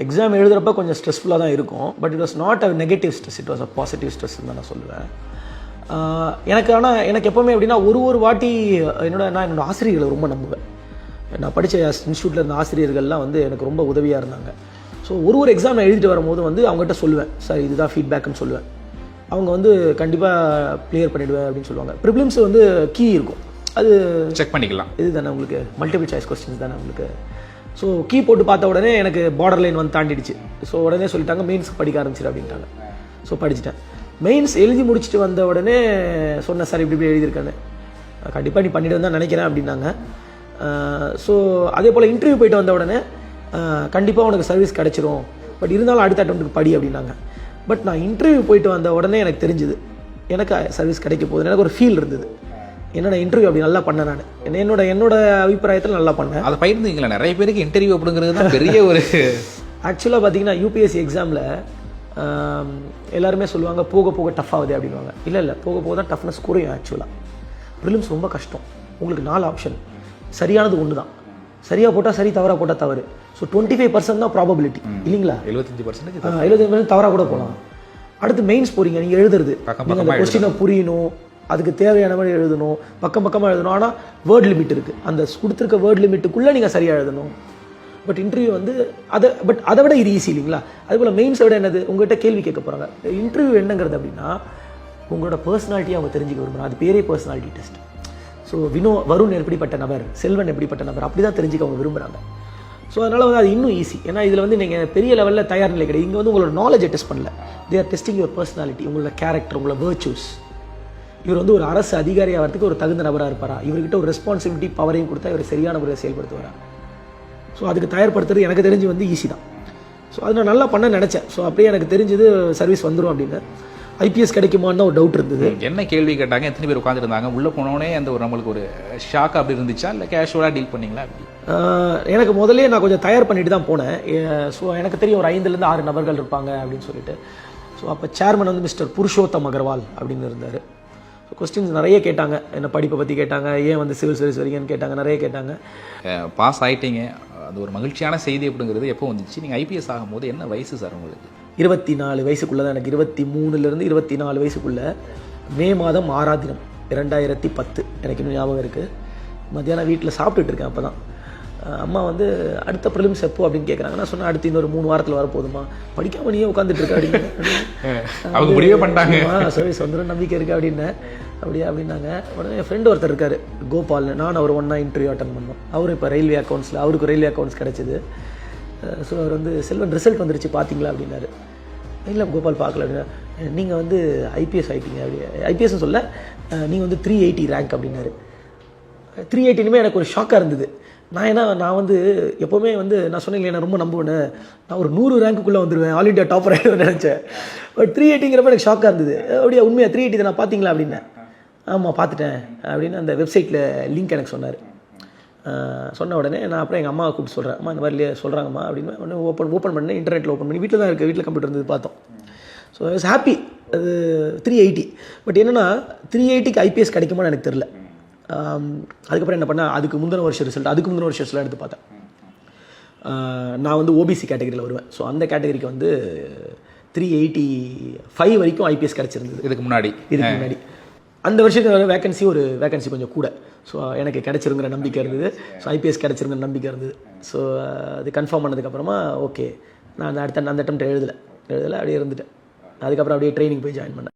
Exam எழுதுகிறப்ப கொஞ்சம் ஸ்ட்ரெஸ்ஃபுல்லாக தான் இருக்கும். But it was not a negative stress, it was a positive stress தான் நான் சொல்லுவேன். எனக்கு எப்போவுமே எப்படின்னா ஒரு வாட்டி நான் என்னோட ஆசிரியர்களை ரொம்ப நம்புவேன். நான் படித்த இன்ஸ்டியூட்டில் இருந்த ஆசிரியர்கள்லாம் வந்து எனக்கு ரொம்ப உதவியாக இருந்தாங்க. ஸோ ஒரு எக்ஸாம் நான் எழுதிட்டு வரும்போது வந்து அவங்ககிட்ட சொல்லுவேன், சார் இதுதான் ஃபீட்பேக்குன்னு சொல்லுவேன். அவங்க வந்து கண்டிப்பாக கிளியர் பண்ணிவிடுவேன் அப்படின்னு சொல்லுவாங்க. ப்ரிலிம்ஸ் வந்து கீ இருக்கும், அது செக் பண்ணிக்கலாம். இது தானே உங்களுக்கு மல்டிபிள் சாய்ஸ் கொஸ்டின்ஸ் தானே உங்களுக்கு. ஸோ கீ போட்டு பார்த்த உடனே எனக்கு பார்டர் லைன் வந்து தாண்டிடுச்சு. ஸோ உடனே சொல்லிட்டாங்க மெயின்ஸ் படிக்க ஆரம்பிச்சிரு அப்படின்ட்டாங்க. ஸோ படிச்சுட்டேன். மெயின்ஸ் எழுதி முடிச்சுட்டு வந்த உடனே சொன்னேன், சார் இப்படி எழுதியிருக்கேன்னு, கண்டிப்பாக நீ பண்ணிட்டு தான் நினைக்கிறேன் அப்படின்னாங்க. ஸோ அதே போல் இன்டர்வியூ போயிட்டு வந்த உடனே கண்டிப்பாக உனக்கு சர்வீஸ் கிடச்சிரும், பட் இருந்தாலும் அடுத்த அட்டெம்ப்ட்டுக்கு படி அப்படின்னாங்க. பட் நான் இன்டர்வியூ போயிட்டு வந்த உடனே எனக்கு தெரிஞ்சுது எனக்கு சர்வீஸ் கிடைக்க போகுது. எனக்கு ஒரு ஃபீல் இருந்தது, என்னோட இன்டர்வியூ அப்படி நல்லா பண்ணேன். நான் என்னோட அபிப்பிராயத்தில் நல்லா பண்ணேன். அதை பயிர்ந்தீங்களா? நிறைய பேருக்கு இன்டர்வியூ அப்படிங்கிறது தான் பெரிய ஒரு ஆக்சுவலாக பார்த்தீங்கன்னா யூபிஎஸ்சி எக்ஸாமில் எல்லாருமே சொல்லுவாங்க போக போக டஃப் ஆகுது அப்படின்வாங்க. இல்லை போக போக தான் டஃப்னஸ் குறையும். ஆக்சுவலாக ப்ரிலிம்ஸ் ரொம்ப கஷ்டம். உங்களுக்கு 4 ஆப்ஷன், சரியானது ஒன்று தான். சரியாக போட்டால் சரி, தவறாக போட்டால் தவறு. ஸோ 25% தான் ப்ராபபிலிட்டி இல்லைங்களா? 75% தவறாக கூட போகலாம். அடுத்து மெயின்ஸ் போகிறீங்க, நீங்கள் எழுதுறது அந்த கொஸ்டினை புரியணும், அதுக்கு தேவையான மாதிரி எழுதணும், பக்கமாக எழுதணும். ஆனால் வேர்ட் லிமிட் இருக்குது, அந்த கொடுத்துருக்க வேர்ட் லிமிட்டுக்குள்ளே நீங்கள் சரியாக எழுதணும். பட் இன்டர்வியூ வந்து அதை விட இது ஈஸி இல்லைங்களா? அதுபோல் மெயின்ஸை விட என்னது, உங்கள்கிட்ட கேள்வி கேட்க போகிறாங்க. இன்டர்வியூ என்னங்கிறது அப்படின்னா உங்களோட பர்சனாலிட்டியை அவங்க தெரிஞ்சுக்க விரும்புகிறாங்க. அது பேரே பர்சனாலிட்டி டெஸ்ட். ஸோ வருண் எப்படிப்பட்ட நபர், செல்வன் எப்படிப்பட்ட நபர், அப்படி தான் தெரிஞ்சுக்க அவங்க விரும்புகிறாங்க. ஸோ அதனால் வந்து அது இன்னும் ஈஸி. ஏன்னா இதில் வந்து நீங்கள் பெரிய லெவலில் தயார் நிலை கிடையாது. இங்கே வந்து உங்களோட நாலேஜை டெஸ்ட் பண்ணல, they are testing your personality, உங்களோட கேரக்டர், உங்களோட வேர்ச்சூஸ். இவர் வந்து ஒரு அரசு அதிகாரி ஆகிறதுக்கு ஒரு தகுந்த நபராக இருப்பாரா, இவர்கிட்ட ஒரு ரெஸ்பான்சிபிலிட்டி பவரையும் கொடுத்தா இவர் சரியான முறையை செயல்படுத்துவாரா. ஸோ அதுக்கு தயார்படுத்துறது எனக்கு தெரிஞ்சு வந்து ஈஸி தான். ஸோ அதை நான் நல்லா பண்ண நினச்சேன். ஸோ அப்படியே எனக்கு தெரிஞ்சது சர்வீஸ் வந்துடும் அப்படின்னு. ஐபிஎஸ் கிடைக்குமான்னு தான் ஒரு டவுட் இருந்தது. என்ன கேள்வி கேட்டாங்க, எத்தனை பேர் உட்காந்துருந்தாங்க, உள்ளே போனோடனே அந்த ஒரு நம்மளுக்கு ஒரு ஷாக் அப்படி இருந்துச்சா, இல்லை கேஷுவலாக டீல் பண்ணிங்களா? எனக்கு முதல்ல நான் கொஞ்சம் தயார் பண்ணிட்டு தான் போனேன். ஸோ எனக்கு தெரியும் ஒரு 5லேருந்து 6 நபர்கள் இருப்பாங்க அப்படின்னு சொல்லிட்டு. ஸோ அப்போ சேர்மன் வந்து மிஸ்டர் புருஷோத்தம் அகர்வால் அப்படின்னு இருந்தார். ஸோ கொஸ்டின்ஸ் நிறைய கேட்டாங்க, என்ன படிப்பை பற்றி கேட்டாங்க, ஏன் வந்து சிவில் சர்வீஸ் வரீங்கன்னு கேட்டாங்க, நிறைய கேட்டாங்க. பாஸ் ஆகிட்டீங்க, அது ஒரு மகிழ்ச்சியான செய்தி அப்படிங்கிறது எப்போ வந்துச்சு? நீங்கள் ஐபிஎஸ் ஆகும்போது என்ன வயசு சார் உங்களுக்கு? 24 வயசுக்குள்ளே தான். எனக்கு 23லேருந்து 24 வயசுக்குள்ளே மே மாதம் 6ஆம் தினம் 2010 எனக்கு இன்னும் ஞாபகம் இருக்குது. மத்தியானம் வீட்டில் சாப்பிட்டுட்டு இருக்கேன். அப்போ தான் அம்மா வந்து அடுத்த ப்ரிலிம்ஸ் எப்போ அப்படின்னு கேட்குறாங்க. நான் சொன்னேன் அடுத்து இன்னொரு 3 வாரத்தில் வரப்போதுமா, படிக்காம நீயே உட்காந்துட்டு இருக்க அப்படின்னு முடிவே பண்ணிட்டாங்க. சர்வீஸ் வந்துடும் நம்பிக்கை இருக்குது அப்படின்னு. அப்படியா அப்படின்னாங்க. உடனே என் ஃப்ரெண்டு ஒருத்தர் இருக்கார் கோபால், நான் அவர் ஒன்றா இன்டர்வியூ அட்டன் பண்ணோம். அவர் இப்போ ரயில்வே அக்கௌண்ட்ஸில், அவருக்கு ரயில்வே அக்கௌண்ட்ஸ் கிடச்சிது. ஸோ அவர் வந்து செல்வன் ரிசல்ட் வந்துருச்சு பார்த்தீங்களா அப்படின்னாரு. இல்லை கோபால் பார்க்கல அப்படின்னா, நீங்கள் வந்து ஐபிஎஸ் ஆகிட்டீங்க அப்படி, ஐபிஎஸ்ன்னு சொல்ல நீங்கள் வந்து 380 ரேங்க் அப்படின்னாரு. 380னுமே எனக்கு ஒரு ஷாக்காக இருந்தது. நான் வந்து எப்போவுமே வந்து நான் சொன்னேன் நான் ரொம்ப நம்புவேன், நான் ஒரு 100 ரேங்க்குள்ளே வந்துடுவேன், ஆல் இண்டியா டாப்பர் ஆகிடுவேன் நினச்சேன். பட் 380ங்கிறப்ப எனக்கு ஷாக்காக இருந்தது. அப்படியே உண்மையாக 380 நான் பார்த்தீங்களா அப்படின்னேன். ஆமாம் பார்த்துட்டேன் அப்படின்னு அந்த வெப்சைட்டில் லிங்க் எனக்கு சொன்னார். சொன்ன உடனே நான் அப்புறம் எங்கள் அம்மாவை கூப்பிட்டு சொல்கிறேன், அம்மா இந்த மாதிரி சொல்கிறாங்கம்மா அப்படின்னு. உடனே ஓப்பன் பண்ணேன், இன்டர்நெட்டில் ஓப்பன் பண்ணி, வீட்டில் தான் இருக்குது, வீட்டில் கம்ப்யூட்டர் இருந்தது பார்த்தோம். So I was happy. அது 380. பட் என்னென்னா 380க்கு ஐபிஎஸ் கிடைக்குமான்னு எனக்கு தெரில. அதுக்கப்புறம் என்ன பண்ணேன், அதுக்கு முந்தின வருஷம் ரிசல்ட் எடுத்து பார்த்தேன். நான் வந்து ஓபிசி கேட்டகரியில் வருவேன். ஸோ அந்த கேட்டகரிக்கு வந்து 385 வரைக்கும் ஐபிஎஸ் கிடச்சிருந்தது இதுக்கு முன்னாடி. அந்த வருஷத்துக்கு வேகன்சி கொஞ்சம் கூட. ஸோ எனக்கு கிடச்சிருங்கிற நம்பிக்கை இருந்தது. ஸோ ஐபிஎஸ் கிடச்சிருங்கிற நம்பிக்கை இருந்தது. ஸோ அது கன்ஃபார்ம் பண்ணதுக்கப்புறமா ஓகே, நான் அந்த அட்டெம்ப்ட் எழுதலை அப்படியே இருந்துட்டேன். அதுக்கப்புறம் அப்படியே ட்ரைனிங் போய் ஜாயின் பண்ணேன்.